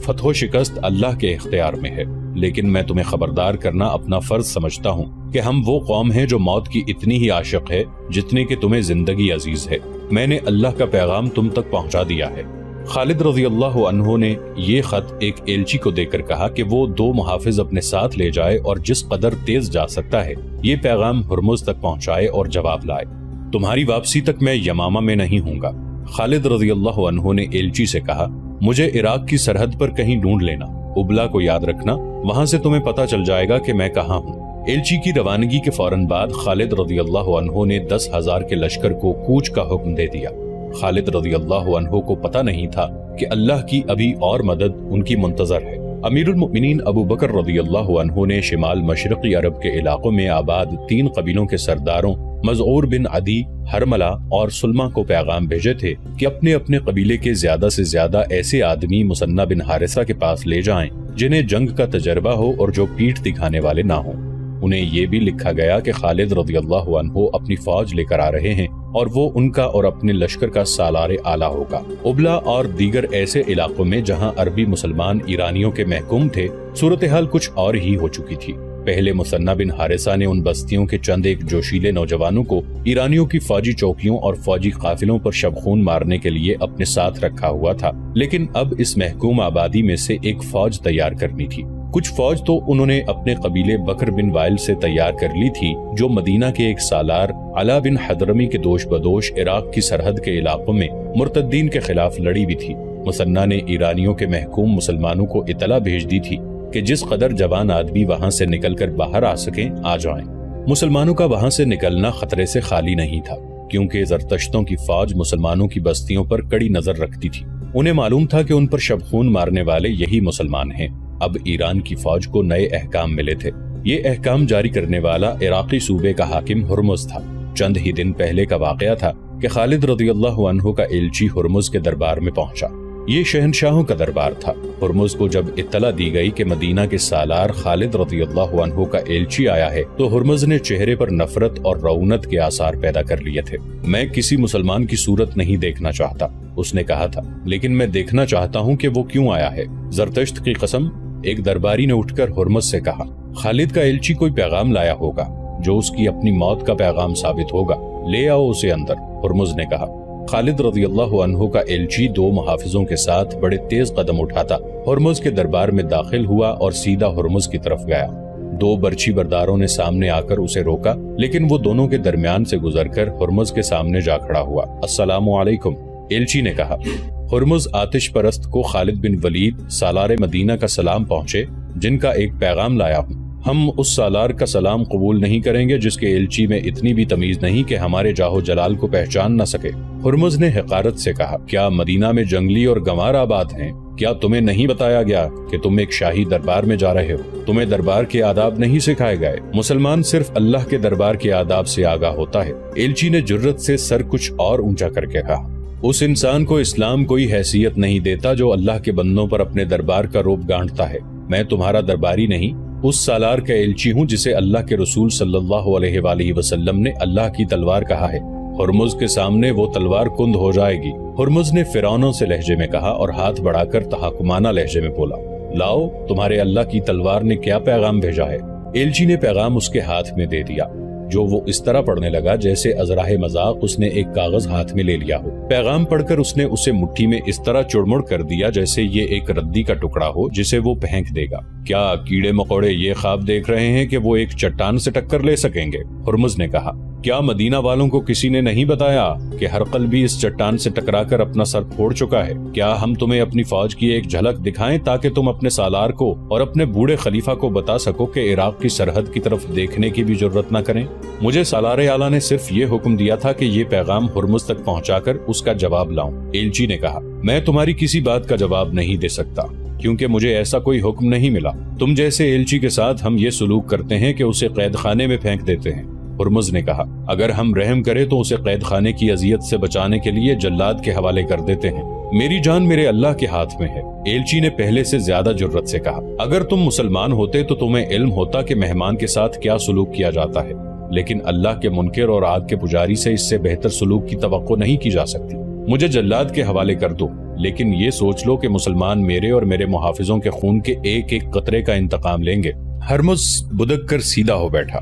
فتح و شکست اللہ کے اختیار میں ہے، لیکن میں تمہیں خبردار کرنا اپنا فرض سمجھتا ہوں کہ ہم وہ قوم ہیں جو موت کی اتنی ہی عاشق ہے جتنی کہ تمہیں زندگی عزیز ہے۔ میں نے اللہ کا پیغام تم تک پہنچا دیا ہے۔ خالد رضی اللہ عنہ نے یہ خط ایک ایلچی کو دے کر کہا کہ وہ 2 محافظ اپنے ساتھ لے جائے اور جس قدر تیز جا سکتا ہے یہ پیغام ہرمز تک پہنچائے اور جواب لائے۔ تمہاری واپسی تک میں یمامہ میں نہیں ہوں گا۔ خالد رضی اللہ عنہ نے ایلچی سے کہا، مجھے عراق کی سرحد پر کہیں ڈھونڈ لینا، ابلا کو یاد رکھنا، وہاں سے تمہیں پتہ چل جائے گا کہ میں کہاں ہوں۔ ایلچی کی روانگی کے فوراً بعد خالد رضی اللہ عنہ نے 10,000 کے لشکر کو کوچ کا حکم دے دیا۔ خالد رضی اللہ عنہ کو پتہ نہیں تھا کہ اللہ کی ابھی اور مدد ان کی منتظر ہے۔ امیر المؤمنین ابو بکر رضی اللہ عنہ نے شمال مشرقی عرب کے علاقوں میں آباد 3 قبیلوں کے سرداروں مزعور بن عدی، حرملہ اور سلمہ کو پیغام بھیجے تھے کہ اپنے اپنے قبیلے کے زیادہ سے زیادہ ایسے آدمی مثنہ بن حارثہ کے پاس لے جائیں جنہیں جنگ کا تجربہ ہو اور جو پیٹھ دکھانے والے نہ ہوں۔ انہیں یہ بھی لکھا گیا کہ خالد رضی اللہ عنہ اپنی فوج لے کر آ رہے ہیں اور وہ ان کا اور اپنے لشکر کا سالار اعلیٰ ہوگا۔ ابلا اور دیگر ایسے علاقوں میں جہاں عربی مسلمان ایرانیوں کے محکوم تھے صورتحال کچھ اور ہی ہو چکی تھی۔ پہلے مثنہ بن حارثہ نے ان بستیوں کے چند ایک جوشیلے نوجوانوں کو ایرانیوں کی فوجی چوکیوں اور فوجی قافلوں پر شبخون مارنے کے لیے اپنے ساتھ رکھا ہوا تھا، لیکن اب اس محکوم آبادی میں سے ایک فوج تیار کرنی تھی۔ کچھ فوج تو انہوں نے اپنے قبیلے بکر بن وائل سے تیار کر لی تھی جو مدینہ کے ایک سالار علا بن حضرمی کے دوش بدوش عراق کی سرحد کے علاقوں میں مرتدین کے خلاف لڑی بھی تھی۔ مثنہ نے ایرانیوں کے محکوم مسلمانوں کو اطلاع بھیج دی تھی کہ جس قدر جوان آدمی وہاں سے نکل کر باہر آ سکیں آ جائیں۔ مسلمانوں کا وہاں سے نکلنا خطرے سے خالی نہیں تھا، کیونکہ زرتشتوں کی فوج مسلمانوں کی بستیوں پر کڑی نظر رکھتی تھی۔ انہیں معلوم تھا کہ ان پر شبخون مارنے والے یہی مسلمان ہیں۔ اب ایران کی فوج کو نئے احکام ملے تھے۔ یہ احکام جاری کرنے والا عراقی صوبے کا حاکم ہرمز تھا۔ چند ہی دن پہلے کا واقعہ تھا کہ خالد رضی اللہ عنہ کا ایلچی ہرمز کے دربار میں پہنچا۔ یہ شہنشاہوں کا دربار تھا۔ ہرمز کو جب اطلاع دی گئی کہ مدینہ کے سالار خالد رضی اللہ عنہ کا ایلچی آیا ہے تو ہرمز نے چہرے پر نفرت اور رعونت کے آثار پیدا کر لیے تھے۔ میں کسی مسلمان کی صورت نہیں دیکھنا چاہتا، اس نے کہا تھا، لیکن میں دیکھنا چاہتا ہوں کہ وہ کیوں آیا ہے۔ زرتشت کی قسم، ایک درباری نے اٹھ کر ہرمز سے کہا، خالد کا ایلچی کوئی پیغام لایا ہوگا جو اس کی اپنی موت کا پیغام ثابت ہوگا، لے آؤ اسے اندر۔ ہرمز نے کہا۔ خالد رضی اللہ عنہ کا ایلچی 2 محافظوں کے ساتھ بڑے تیز قدم اٹھاتا ہرمز کے دربار میں داخل ہوا اور سیدھا ہرمز کی طرف گیا۔ 2 برچھی برداروں نے سامنے آ کر اسے روکا، لیکن وہ دونوں کے درمیان سے گزر کر ہرمز کے سامنے جا کھڑا ہوا۔ السلام علیکم، ایلچی نے کہا۔ ہرمز آتش پرست کو خالد بن ولید سالار مدینہ کا سلام پہنچے، جن کا ایک پیغام لایا ہوں۔ ہم اس سالار کا سلام قبول نہیں کریں گے جس کے ایلچی میں اتنی بھی تمیز نہیں کہ ہمارے جاہو جلال کو پہچان نہ سکے۔ ہرمز نے حقارت سے کہا، کیا مدینہ میں جنگلی اور گنوار آباد ہیں؟ کیا تمہیں نہیں بتایا گیا کہ تم ایک شاہی دربار میں جا رہے ہو؟ تمہیں دربار کے آداب نہیں سکھائے گئے؟ مسلمان صرف اللہ کے دربار کے آداب سے آگاہ ہوتا ہے۔ ایلچی نے جرت سے سر کچھ اور اونچا کر کے کہا، اس انسان کو اسلام کوئی حیثیت نہیں دیتا جو اللہ کے بندوں پر اپنے دربار کا روب گانٹتا ہے۔ میں تمہارا درباری نہیں، اس سالار کا ایلچی ہوں جسے اللہ کے رسول صلی اللہ علیہ وآلہ وسلم نے اللہ کی تلوار کہا ہے۔ ہرمز کے سامنے وہ تلوار کند ہو جائے گی۔ ہرمز نے فرعونوں سے لہجے میں کہا اور ہاتھ بڑھا کر تحکمانہ لہجے میں بولا، لاؤ، تمہارے اللہ کی تلوار نے کیا پیغام بھیجا ہے؟ ایلچی نے پیغام اس کے ہاتھ میں دے دیا، جو وہ اس طرح پڑھنے لگا جیسے ازراہ مذاق اس نے ایک کاغذ ہاتھ میں لے لیا ہو۔ پیغام پڑھ کر اس نے اسے مٹھی میں اس طرح چڑمڑ کر دیا جیسے یہ ایک ردی کا ٹکڑا ہو جسے وہ پھینک دے گا۔ کیا کیڑے مکوڑے یہ خواب دیکھ رہے ہیں کہ وہ ایک چٹان سے ٹکر لے سکیں گے؟ ہرمز نے کہا، کیا مدینہ والوں کو کسی نے نہیں بتایا کہ ہرقل بھی اس چٹان سے ٹکرا کر اپنا سر پھوڑ چکا ہے؟ کیا ہم تمہیں اپنی فوج کی ایک جھلک دکھائیں تاکہ تم اپنے سالار کو اور اپنے بوڑھے خلیفہ کو بتا سکو کہ عراق کی سرحد کی طرف دیکھنے کی بھی جرت نہ کریں؟ مجھے سالار اعلیٰ نے صرف یہ حکم دیا تھا کہ یہ پیغام ہرمز تک پہنچا کر اس کا جواب لاؤں۔ ایلچی نے کہا، میں تمہاری کسی بات کا جواب نہیں دے سکتا کیونکہ مجھے ایسا کوئی حکم نہیں ملا۔ تم جیسے ایلچی کے ساتھ ہم یہ سلوک کرتے ہیں کہ اسے قید خانے میں پھینک دیتے ہیں۔ ہرمز نے کہا، اگر ہم رحم کریں تو اسے قید خانے کی اذیت سے بچانے کے لیے جلاد کے حوالے کر دیتے ہیں۔ میری جان میرے اللہ کے ہاتھ میں ہے، ایلچی نے پہلے سے زیادہ جرت سے کہا۔ اگر تم مسلمان ہوتے تو تمہیں علم ہوتا کہ مہمان کے ساتھ کیا سلوک کیا جاتا ہے، لیکن اللہ کے منکر اور آگ کے پجاری سے اس سے بہتر سلوک کی توقع نہیں کی جا سکتی۔ मुझे जल्लाद के हवाले कर दो, लेकिन ये सोच लो कि मुसलमान मेरे और मेरे मुहाफिजों के खून के एक एक कतरे का इंतकाम लेंगे। हरमुज बुदक कर सीधा हो बैठा।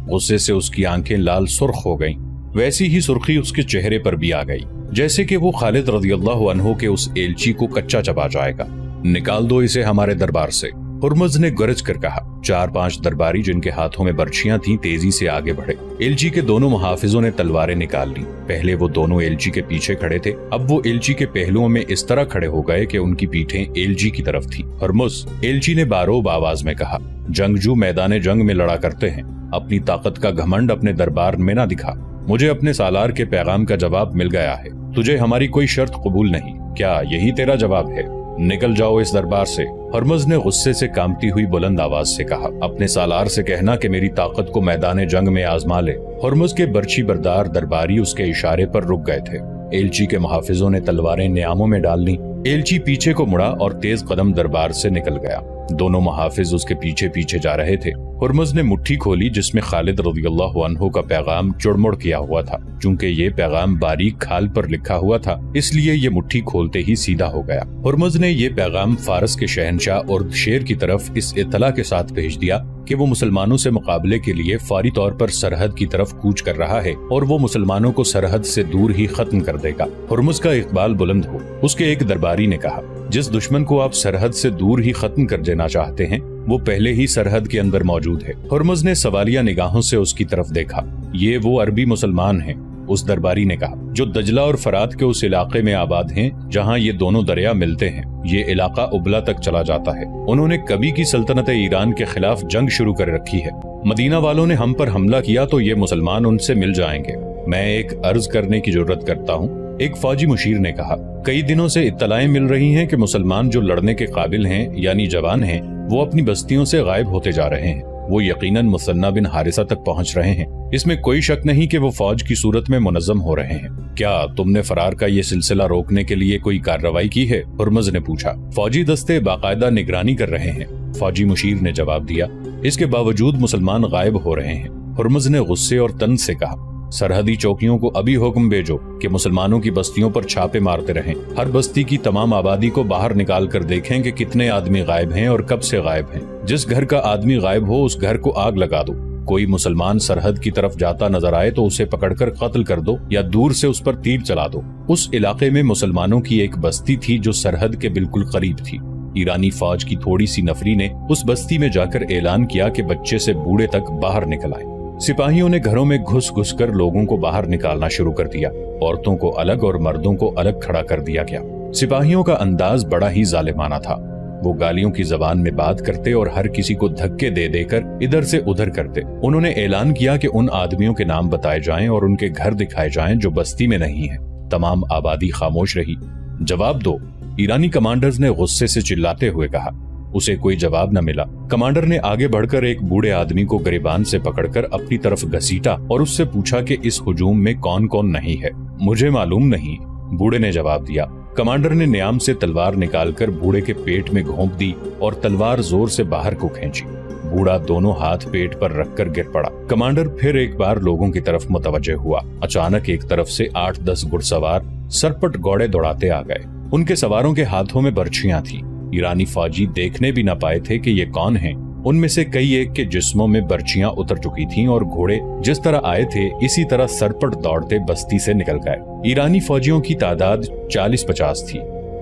गुस्से से उसकी आंखें लाल सुर्ख हो गईं। वैसी ही सुर्खी उसके चेहरे पर भी आ गई, जैसे कि वो खालिद रज़ियल्लाहु अन्हु के उस एलची को कच्चा चबा जाएगा। निकाल दो इसे हमारे दरबार से, हुर्मुज ने गरज कर कहा। 4-5 दरबारी जिनके हाथों में बर्छियां थीं तेजी से आगे बढ़े। एलची के दोनों मुहाफिजों ने तलवारें निकाल ली। पहले वो दोनों एलची के पीछे खड़े थे, अब वो एलची के पहलुओं में इस तरह खड़े हो गए कि उनकी पीठें एलची की तरफ थी। हुर्मुज, एलची ने बारोब आवाज में कहा, जंगजू मैदान जंग में लड़ा करते हैं, अपनी ताकत का घमंड अपने दरबार में ना दिखा। मुझे अपने सालार के पैगाम का जवाब मिल गया है। तुझे हमारी कोई शर्त कबूल नहीं, क्या यही तेरा जवाब है? निकल जाओ इस दरबार से। हुर्मुज ने गुस्से से कांपती हुई बुलंद आवाज से कहा, अपने सालार से कहना कि मेरी ताकत को मैदान जंग में आजमा ले। हुर्मुज के बर्छी बरदार दरबारी उसके इशारे पर रुक गए थे। एलची के मुहाफिजों ने तलवारें न्यामों में डाल ली। एलची पीछे को मुड़ा और तेज कदम दरबार से निकल गया। दोनों मुहाफिज उसके पीछे पीछे जा रहे थे। हुर्मुज ने मुट्ठी खोली जिसमें खालिद रज़ियल्लाहु अन्हु का पैगाम चुड़मुड़ किया हुआ था। चूंकि ये पैगाम बारीक खाल पर लिखा हुआ था, इसलिए ये मुट्ठी खोलते ही सीधा हो गया। हुर्मुज ने ये पैगाम फारस के शहनशाह और शेर की तरफ इस इत्तला के साथ भेज दिया कि वो मुसलमानों से मुकाबले के लिए फौरी तौर पर सरहद की तरफ कूच कर रहा है और वो मुसलमानों को सरहद से दूर ही खत्म कर देगा। हुर्मुज का इकबाल बुलंद हो। उसके एक दरबारी ने कहा, जिस दुश्मन को आप सरहद से दूर ही खत्म कर देना चाहते हैं, वो पहले ही सरहद के अंदर मौजूद है। हुर्मुज ने सवालिया निगाहों से उसकी तरफ देखा। ये वो अरबी मुसलमान हैं, उस दरबारी ने कहा, जो दजला और फरात के उस इलाके में आबाद हैं जहां ये दोनों दरिया मिलते हैं। ये इलाका उबला तक चला जाता है। उन्होंने कभी की सल्तनत ईरान के खिलाफ जंग शुरू कर रखी है। मदीना वालों ने हम पर हमला किया तो ये मुसलमान उनसे मिल जाएंगे। मैं एक अर्ज करने की जरूरत करता हूँ, एक फौजी मुशीर ने कहा। कई दिनों से इत्तलाएं मिल रही हैं कि मुसलमान जो लड़ने के काबिल हैं यानी जवान हैं, वो अपनी बस्तियों से गायब होते जा रहे हैं। वो यकीनन मुसन्ना बिन हारिसा तक पहुंच रहे हैं। इसमें कोई शक नहीं कि वो फौज की सूरत में मुनज़्ज़म हो रहे हैं। क्या तुमने फरार का ये सिलसिला रोकने के लिए कोई कार्रवाई की है? हुर्मुज ने पूछा। फौजी दस्ते बाकायदा निगरानी कर रहे हैं, फौजी मुशीर ने जवाब दिया। इसके बावजूद मुसलमान गायब हो रहे हैं। हुर्मुज ने गुस्से और तंज से कहा, सरहदी चौकियों को अभी हुक्म भेजो कि मुसलमानों की बस्तियों पर छापे मारते रहें। हर बस्ती की तमाम आबादी को बाहर निकाल कर देखें कि कितने आदमी गायब हैं और कब से गायब हैं। जिस घर का आदमी गायब हो उस घर को आग लगा दो। कोई मुसलमान सरहद की तरफ जाता नजर आए तो उसे पकड़कर कत्ल कर दो या दूर से उस पर तीर चला दो। उस इलाके में मुसलमानों की एक बस्ती थी जो सरहद के बिल्कुल करीब थी। ईरानी फौज की थोड़ी सी नफरी ने उस बस्ती में जाकर ऐलान किया कि बच्चे से बूढ़े तक बाहर निकल आए। सिपाहियों ने घरों में घुस घुस कर लोगों को बाहर निकालना शुरू कर दिया। औरतों को अलग और मर्दों को अलग खड़ा कर दिया गया। सिपाहियों का अंदाज बड़ा ही जालिमाना था। वो गालियों की जबान में बात करते और हर किसी को धक्के दे देकर इधर से उधर करते। उन्होंने ऐलान किया कि उन आदमियों के नाम बताए जाएं और उनके घर दिखाए जाएं जो बस्ती में नहीं है। तमाम आबादी खामोश रही। जवाब दो, ईरानी कमांडर्स ने गुस्से से चिल्लाते हुए कहा। उसे कोई जवाब न मिला। कमांडर ने आगे बढ़कर एक बूढ़े आदमी को गिरबान से पकड़कर अपनी तरफ घसीटा और उससे पूछा कि इस हुजूम में कौन कौन नहीं है। मुझे मालूम नहीं, बूढ़े ने जवाब दिया। कमांडर ने न्याम से तलवार निकालकर बूढ़े के पेट में घोंप दी और तलवार जोर से बाहर को खींची। बूढ़ा दोनों हाथ पेट पर रखकर गिर पड़ा। कमांडर फिर एक बार लोगों की तरफ मुतवज्जे हुआ। अचानक एक तरफ से 8-10 घुड़सवार सरपट घोड़े दौड़ाते आ गए। उनके सवारों के हाथों में बर्छियां थीं। ईरानी फौजी देखने भी न पाए थे कि ये कौन हैं। उनमें से कई एक के जिस्मों में बर्छियां उतर चुकी थीं और घोड़े जिस तरह आए थे इसी तरह सरपट दौड़ते बस्ती से निकल गए। ईरानी फौजियों की तादाद 40-50 थी।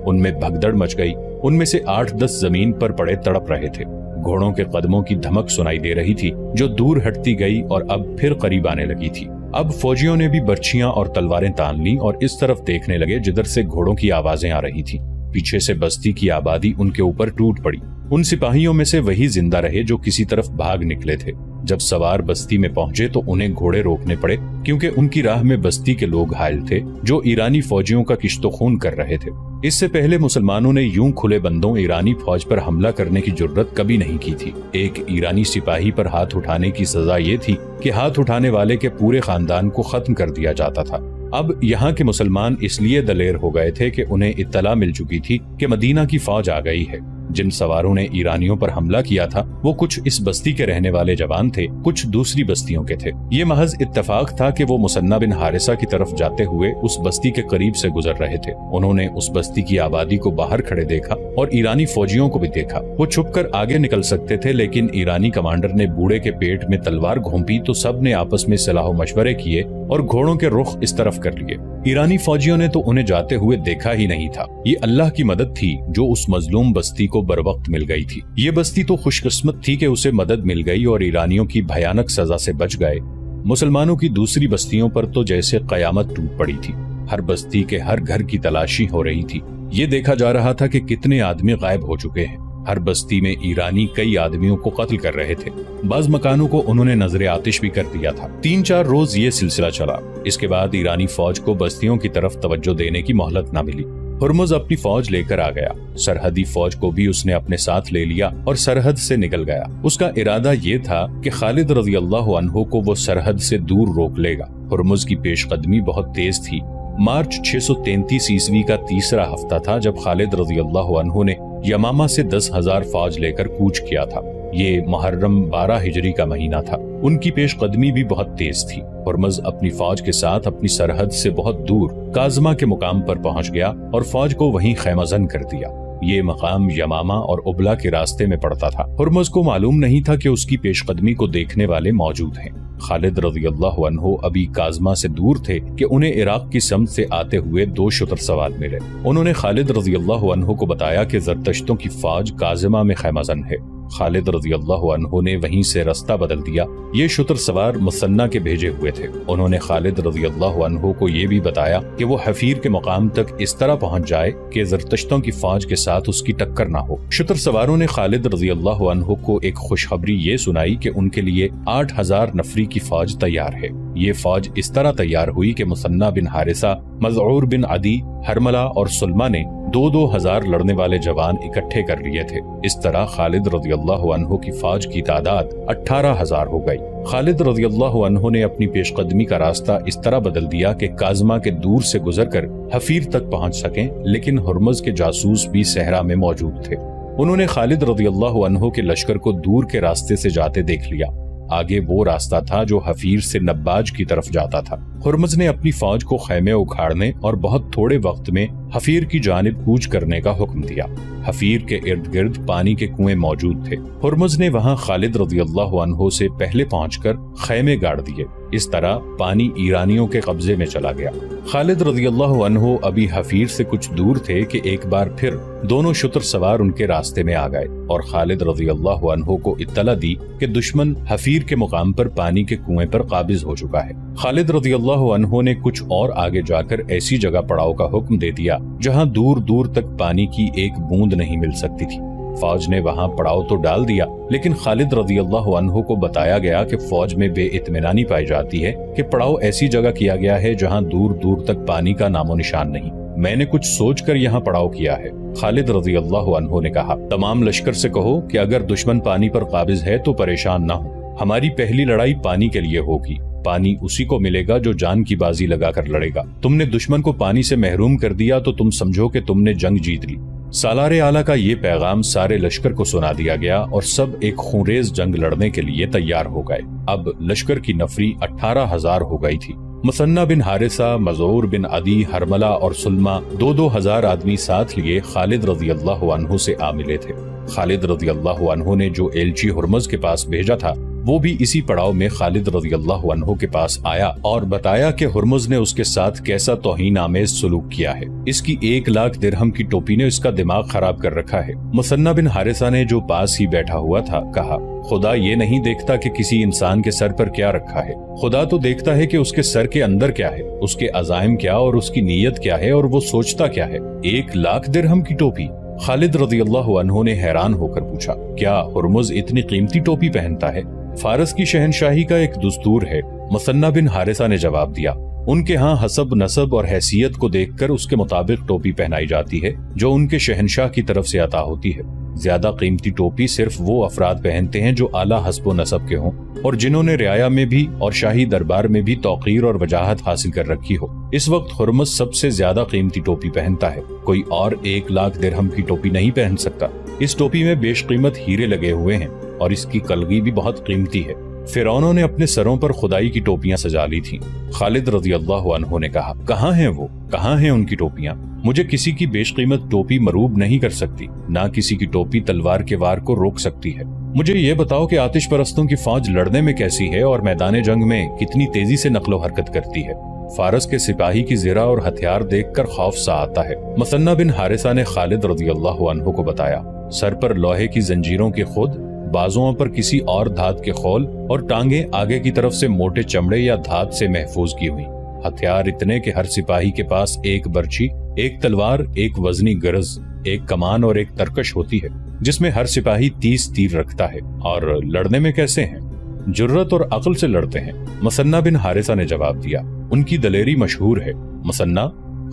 उनमें भगदड़ मच गई। उनमें से 8-10 जमीन पर पड़े तड़प रहे थे। घोड़ों के कदमों की धमक सुनाई दे रही थी जो दूर हटती गई और अब फिर करीब आने लगी थी। अब फौजियों ने भी बर्छियां और तलवारें तान ली और इस तरफ देखने लगे जिधर से घोड़ों की आवाजें आ रही थी। पीछे से बस्ती की आबादी उनके ऊपर टूट पड़ी। उन सिपाहियों में से वही जिंदा रहे जो किसी तरफ भाग निकले थे। जब सवार बस्ती में पहुंचे तो उन्हें घोड़े रोकने पड़े क्योंकि उनकी राह में बस्ती के लोग घायल थे जो ईरानी फौजियों का किश्तो खून कर रहे थे। इससे पहले मुसलमानों ने यूं खुले बंदों ईरानी फौज पर हमला करने की जुर्रत कभी नहीं की थी। एक ईरानी सिपाही पर हाथ उठाने की सजा ये थी कि हाथ उठाने वाले के पूरे खानदान को खत्म कर दिया जाता था। अब यहाँ के मुसलमान इसलिए दलेर हो गए थे कि उन्हें इत्तला मिल चुकी थी कि मदीना की फौज आ गई है। जिन सवारों ने ईरानियों पर हमला किया था वो कुछ इस बस्ती के रहने वाले जवान थे, कुछ दूसरी बस्तियों के थे। ये महज इत्तेफाक था कि वो मुसन्ना बिन हारिसा की तरफ जाते हुए उस बस्ती के करीब से गुजर रहे थे। उन्होंने उस बस्ती की आबादी को बाहर खड़े देखा और ईरानी फौजियों को भी देखा। वो छुपकर आगे निकल सकते थे, लेकिन ईरानी कमांडर ने बूढ़े के पेट में तलवार घोंपी तो सब ने आपस में सलाह मशवरे किए और घोड़ों के रुख इस तरफ कर लिए। ईरानी फौजियों ने तो उन्हें जाते हुए देखा ही नहीं था। ये अल्लाह की मदद थी जो उस मजलूम बस्ती को बरवक्त मिल गई थी। ये बस्ती तो खुशकिस्मत थी कि उसे मदद मिल गई और ईरानियों की भयानक सजा से बच गए। मुसलमानों की दूसरी बस्तियों पर तो जैसे कयामत टूट पड़ी थी। हर बस्ती के हर घर की तलाशी हो रही थी। ये देखा जा रहा था कि कितने आदमी गायब हो चुके हैं। हर बस्ती में ईरानी कई आदमियों को कत्ल कर रहे थे। बाज मकानों को उन्होंने नजरे आतिश भी कर दिया था। 3-4 रोज ये सिलसिला चला। इसके बाद ईरानी फौज को बस्तियों की तरफ तवज्जो देने की मोहलत न मिली। हुर्मुज अपनी फौज लेकर आ गया। सरहदी फौज को भी उसने अपने साथ ले लिया और सरहद से निकल गया। उसका इरादा ये था कि खालिद रज़ी अल्लाह अन्हु को वो सरहद से दूर रोक लेगा। हुर्मुज की पेशकदमी बहुत तेज थी। मार्च 633 ईस्वी का तीसरा हफ्ता था जब खालिद रज़ी अल्लाह अन्हु ने यमामा से 10,000 फौज लेकर कूच किया था। ये मुहर्रम 12 हिजरी का महीना था। उनकी पेशकदमी भी बहुत तेज थी। हुर्मुज अपनी फौज के साथ अपनी सरहद से बहुत दूर काज़मा के मुकाम पर पहुंच गया और फौज को वहीं खैमजन कर दिया। ये मकाम यमामा और उबला के रास्ते में पड़ता था। हुर्मुज को मालूम नहीं था कि उसकी पेशकदमी को देखने वाले मौजूद हैं। खालिद रज़ी अल्लाह अन्हु अभी काज़मा से दूर थे कि उन्हें इराक की समत से आते हुए 2 शुतर सवार मिले। उन्होंने खालिद रज़ी अल्लाह अन्हु को बताया कि ज़रतश्तों की फौज काज़मा में खैमजन है। खालिद रज़ी अल्लाह अन्हु ने वहीं से रास्ता बदल दिया। ये शुतर सवार मुसन्ना के भेजे हुए थे। उन्होंने खालिद रज़ी अल्लाह अन्हु को ये भी बताया कि वो हफीर के मुकाम तक इस तरह पहुंच जाए कि ज़रतश्तों की फौज के साथ उसकी टक्कर ना हो। शुतर सवारों ने खालिद रज़ी अल्लाह अन्हु को एक खुशखबरी ये सुनाई कि उनके लिए 8,000 नफरी की फौज तैयार है। ये फौज इस तरह तैयार हुई कि मुसन्ना बिन हारिसा, मज़ऊर बिन अदी, हरमला और सुलमा ने 2-2 हजार लड़ने वाले जवान इकट्ठे कर लिए थे। इस तरह खालिद रज़ी अल्लाह अन्हु की फौज की तादाद 18,000 हो गई। खालिद रज़ी अल्लाह अन्हु ने अपनी पेशकदमी का रास्ता इस तरह बदल दिया कि काज़मा के दूर से गुजरकर हफीर तक पहुंच सकें, लेकिन हुर्मुज के जासूस भी सहरा में मौजूद थे। उन्होंने खालिद रज़ी अल्लाह अन्हु के लश्कर को दूर के रास्ते से जाते देख लिया। आगे वो रास्ता था जो हफीर से नब्बाज की तरफ जाता था। हुर्मुज ने अपनी फौज को खैमे उखाड़ने और बहुत थोड़े वक्त में हफीर की जानिब कूच करने का हुक्म दिया। हफीर के इर्द गिर्द पानी के कुएं मौजूद थे। हुर्मुज ने वहां खालिद रज़ी अल्लाह अन्हु से पहले पहुंचकर खैमे गाड़ दिए। इस तरह पानी ईरानियों के कब्जे में चला गया। खालिद रज़ी अल्लाह अन्हु अभी हफीर से कुछ दूर थे कि एक बार फिर दोनों शुतर सवार उनके रास्ते में आ गए और खालिद रज़ी अल्लाह अन्हु को इत्तला दी कि दुश्मन हफीर के मुकाम पर पानी के कुएं पर काबिज हो चुका है। खालिद रज़ी अल्लाह अन्हु ने कुछ और आगे जाकर ऐसी जगह पड़ाव का हुक्म दे दिया जहां दूर दूर तक पानी की एक बूंद नहीं मिल सकती थी। फौज ने वहां पड़ाव तो डाल दिया, लेकिन खालिद रज़ी अल्लाह अन्हु को बताया गया कि फौज में बेइत्मीनानी पाई जाती है कि पड़ाव ऐसी जगह किया गया है जहां दूर दूर तक पानी का नामो निशान नहीं। मैंने कुछ सोचकर यहाँ पड़ाव किया है। खालिद रज़ी अल्लाह अन्हु ने कहा, तमाम लश्कर से कहो कि अगर दुश्मन पानी पर काबिज है तो परेशान ना हो। हमारी पहली लड़ाई पानी के लिए होगी। पानी उसी को मिलेगा जो जान की बाजी लगाकर लड़ेगा। तुमने दुश्मन को पानी से महरूम कर दिया तो तुम समझो कि तुमने जंग जीत ली। सालारे आला का ये पैगाम सारे लश्कर को सुना दिया गया और सब एक खूंरेज जंग लड़ने के लिए तैयार हो गए। अब लश्कर की नफरी 18,000 हो गई थी। मुसन्ना बिन हारिसा, मज़ऊर बिन अदी, हरमला और सुलमा 2-2 हजार आदमी साथ लिए खालिद रज़ी अल्लाह अन्हु से आ मिले थे। खालिद रज़ी अल्लाह अन्हु ने जो एलची हुर्मुज के पास भेजा था वो भी इसी पड़ाव में खालिद रज़ी अल्लाह अन्हु के पास आया और बताया कि हुर्मुज ने उसके साथ कैसा तौहीन आमेज सलूक किया है। इसकी 1 लाख दिरहम की टोपी ने इसका दिमाग खराब कर रखा है। मुसन्ना बिन हारिसा ने जो पास ही बैठा हुआ था कहा, खुदा ये नहीं देखता कि किसी इंसान के सर पर क्या रखा है। खुदा तो देखता है कि उसके सर के अंदर क्या है, उसके अज़ाइम क्या और उसकी नीयत क्या है और वो सोचता क्या है। 1 लाख दिरहम की टोपी? खालिद रज़ी अल्लाह अन्हु ने हैरान होकर पूछा, क्या हुर्मुज इतनी कीमती टोपी पहनता है? फारस की शहनशाही का एक दस्तूर है। मुसन्ना बिन हारिसा ने जवाब दिया, उनके यहाँ हसब नसब और हैसियत को देखकर उसके मुताबिक टोपी पहनाई जाती है जो उनके शहनशाह की तरफ से अता होती है। ज्यादा कीमती टोपी सिर्फ वो अफराद पहनते हैं जो आला हस्ब व नसब के हों और जिन्होंने रियाया में भी और शाही दरबार में भी तौकीर और वजाहत हासिल कर रखी हो। इस वक्त हुर्मुज सबसे ज्यादा कीमती टोपी पहनता है, कोई और 1 लाख दिरहम की टोपी नहीं पहन सकता। इस टोपी में बेशकीमत हीरे लगे हुए हैं और इसकी कलगी भी बहुत कीमती है। फिरौनों ने अपने सरों पर खुदाई की टोपियां सजा ली थीं। खालिद रज़ियल्लाहु अन्हु ने कहा, कहाँ हैं वो, कहाँ हैं उनकी टोपियां? मुझे किसी की बेशकीमत टोपी मरूब नहीं कर सकती, ना किसी की टोपी तलवार के वार को रोक सकती है। मुझे ये बताओ कि आतिश परस्तों की फौज लड़ने में कैसी है और मैदान जंग में कितनी तेजी से नक्लो हरकत करती है। फारस के सिपाही की ज़रा और हथियार देखकर खौफ सा आता है। मुसन्ना बिन हारिसा ने खालिद रज़ियल्लाहु अन्हु को बताया, सर पर लोहे की जंजीरों के खुद, बाजुओं पर किसी और धात के खोल और टांगे आगे की तरफ से मोटे चमड़े या धात से महफूज की हुई। हथियार इतने कि हर सिपाही के पास एक बर्छी, एक तलवार, एक वजनी गरज, एक कमान और एक तरकश होती है, जिसमें हर सिपाही 30 तीर रखता है। और लड़ने में कैसे हैं? जुर्रत और अक्ल से लड़ते हैं। मुसन्ना बिन हारिसा ने जवाब दिया, उनकी दलेरी मशहूर है। मुसन्ना,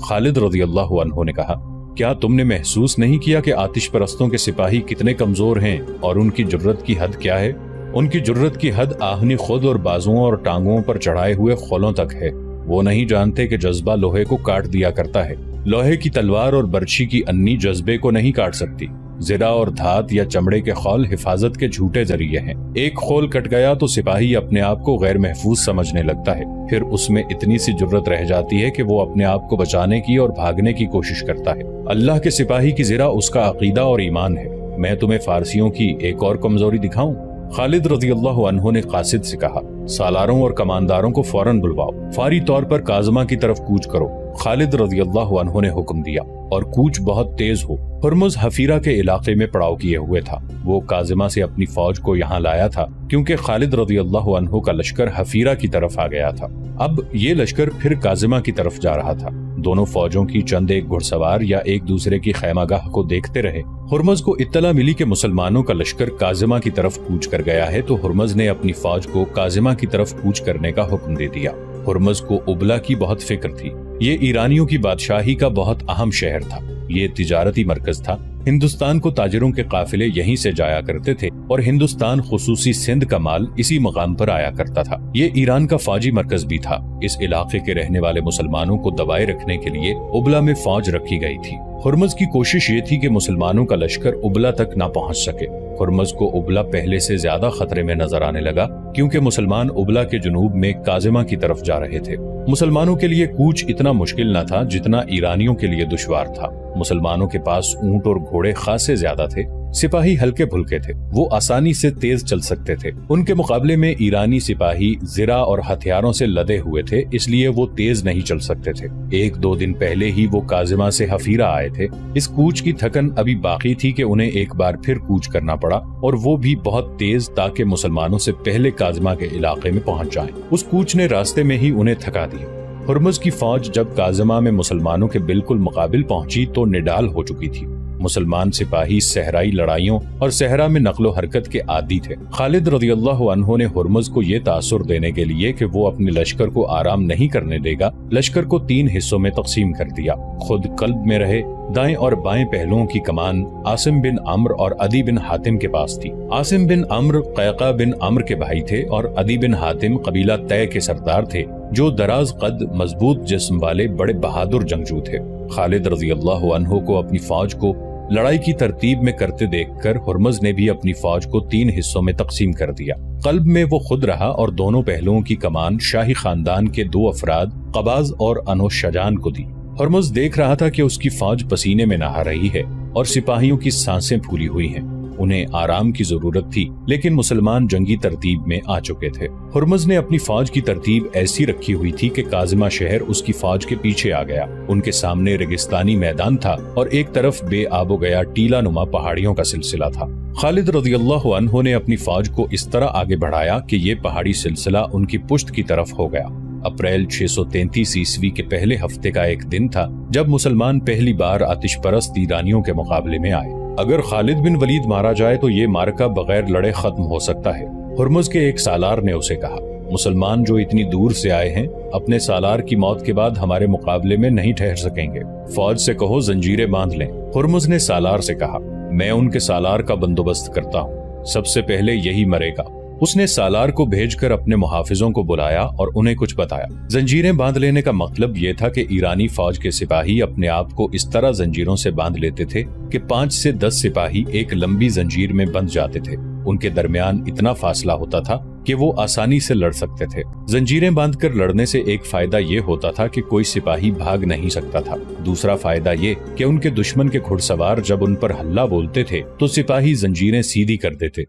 खालिद रज़ियल्लाहु अन्हु ने कहा, क्या तुमने महसूस नहीं किया कि आतिश परस्तों के सिपाही कितने कमजोर हैं और उनकी जुर्रत की हद क्या है? उनकी जुर्रत की हद आहनी खुद और बाजुओं और टांगों पर चढ़ाए हुए खोलों तक है। वो नहीं जानते कि जज्बा लोहे को काट दिया करता है। लोहे की तलवार और बर्छी की अन्नी जज्बे को नहीं काट सकती। ज़रा और धात या चमड़े के खौल हिफाजत के झूठे जरिए हैं। एक खोल कट गया तो सिपाही अपने आप को गैर महफूज समझने लगता है। फिर उसमें इतनी सी जुर्रत रह जाती है कि वो अपने आप को बचाने की और भागने की कोशिश करता है। अल्लाह के सिपाही की ज़रा उसका अकीदा और ईमान है। मैं तुम्हें फारसियों की एक और कमजोरी दिखाऊं? खालिद रज़ियल्लाहु अन्हु ने कासिद से कहा, सालारों और कमानदारों को फौरन बुलवाओ, फारी तौर पर काज़मा की तरफ कूच करो। खालिद रज़ियल्लाहु अन्हु ने हुक्म दिया और कूच बहुत तेज हो। हुर्मुज हफीरा के इलाके में पड़ाव किए हुए था। वो काज़मा से अपनी फौज को यहाँ लाया था क्योंकि खालिद रज़ियल्लाहु अन्हु का लश्कर हफीरा की तरफ आ गया था। अब ये लश्कर फिर काज़मा की तरफ जा रहा था। दोनों फौजों की चंद एक घुड़सवार या एक दूसरे की खैमागाह को देखते रहे। हुर्मुज को इत्तला मिली कि मुसलमानों का लश्कर काज़मा की तरफ कूच कर गया है, तो हुर्मुज ने अपनी फौज को काज़मा की तरफ कूच करने का हुक्म दे दिया। हुर्मुज को उबला की बहुत फिक्र थी। ये ईरानियों की बादशाही का बहुत अहम शहर था। ये तिजारती मरकज था। हिंदुस्तान को ताजिरों के काफिले यहीं से जाया करते थे और हिंदुस्तान खुसूसी सिंध का माल इसी मकाम पर आया करता था। ये ईरान का फौजी मरकज भी था। इस इलाके के रहने वाले मुसलमानों को दबाए रखने के लिए उबला में फौज रखी गई थी। हुर्मुज की कोशिश ये थी कि मुसलमानों का लश्कर उबला तक न पहुंच सके। हुर्मुज को उबला पहले से ज्यादा खतरे में नजर आने लगा क्योंकि मुसलमान उबला के जुनूब में काज़मा की तरफ जा रहे थे। मुसलमानों के लिए कूच इतना मुश्किल न था जितना ईरानियों के लिए दुश्वार था। मुसलमानों के पास ऊंट और घोड़े खासे ज्यादा थे। सिपाही हल्के फुल्के थे, वो आसानी से तेज चल सकते थे। उनके मुकाबले में ईरानी सिपाही ज़रा और हथियारों से लदे हुए थे, इसलिए वो तेज नहीं चल सकते थे। 1-2 दिन पहले ही वो काज़मा से हफीरा आए थे। इस कूच की थकन अभी बाकी थी कि उन्हें एक बार फिर कूच करना पड़ा, और वो भी बहुत तेज, ताकि मुसलमानों से पहले काज़मा के इलाके में पहुंच जाएं। उस कूच ने रास्ते में ही उन्हें थका दिया। हुर्मुज की फौज जब काज़मा में मुसलमानों के बिल्कुल मुकाबिल पहुंची तो निडाल हो चुकी थी। मुसलमान सिपाही सहराई लड़ाइयों और सहरा में नकलो हरकत के आदी थे। खालिद रज़ियल्लाहु अन्हु ने हुर्मुज को ये तासुर देने के लिए कि वो अपने लश्कर को आराम नहीं करने देगा, लश्कर को 3 हिस्सों में तकसीम कर दिया। खुद कल्ब में रहे। दाएं और बाएं पहलुओं की कमान आसिम बिन अम्र और अदी बिन हातिम के पास थी। आसिम बिन अम्र कैका बिन अम्र के भाई थे और अदी बिन हातिम कबीला तय के सरदार थे, जो दराज कद, मजबूत जिस्म वाले बड़े बहादुर जंगजू थे। खालिद रज़ियल्लाहु अन्हु को अपनी फौज को लड़ाई की तरतीब में करते देखकर हुर्मुज ने भी अपनी फौज को 3 हिस्सों में तकसीम कर दिया। कल्ब में वो खुद रहा और दोनों पहलुओं की कमान शाही खानदान के 2 अफराद कबाज और अनुशजान को दी। हुर्मुज देख रहा था कि उसकी फौज पसीने में नहा रही है और सिपाहियों की सांसें फूली हुई हैं। उन्हें आराम की जरूरत थी, लेकिन मुसलमान जंगी तरतीब में आ चुके थे। हुर्मुज ने अपनी फौज की तरतीब ऐसी रखी हुई थी कि काज़मा शहर उसकी फौज के पीछे आ गया। उनके सामने रेगिस्तानी मैदान था और एक तरफ बेआबो गया टीला नुमा पहाड़ियों का सिलसिला था। खालिद रज़ियल्लाहु अन्हु ने अपनी फौज को इस तरह आगे बढ़ाया कि ये पहाड़ी सिलसिला उनकी पुश्त की तरफ हो गया। अप्रैल 633 ईस्वी के पहले हफ्ते का एक दिन था जब मुसलमान पहली बार आतिशपरस्त ईरानियों के मुकाबले में आए। अगर खालिद बिन वलीद मारा जाए तो ये मार्का बगैर लड़े खत्म हो सकता है, हुर्मुज के एक सालार ने उसे कहा। मुसलमान जो इतनी दूर से आए हैं, अपने सालार की मौत के बाद हमारे मुकाबले में नहीं ठहर सकेंगे। फौज से कहो जंजीरें बांध लें। हुर्मुज ने सालार से कहा, मैं उनके सालार का बंदोबस्त करता हूँ, सबसे पहले यही मरेगा। उसने सालार को भेजकर अपने मुहाफिजों को बुलाया और उन्हें कुछ बताया। जंजीरें बांध लेने का मतलब ये था कि ईरानी फौज के सिपाही अपने आप को इस तरह जंजीरों से बांध लेते थे कि 5 से 10 सिपाही एक लंबी जंजीर में बंध जाते थे। उनके दरमियान इतना फासला होता था कि वो आसानी से लड़ सकते थे। जंजीरें बांधकर लड़ने से एक फायदा ये होता था कि कोई सिपाही भाग नहीं सकता था। दूसरा फायदा ये कि उनके दुश्मन के घुड़सवार जब उन पर हल्ला बोलते थे तो सिपाही जंजीरें सीधी कर देते।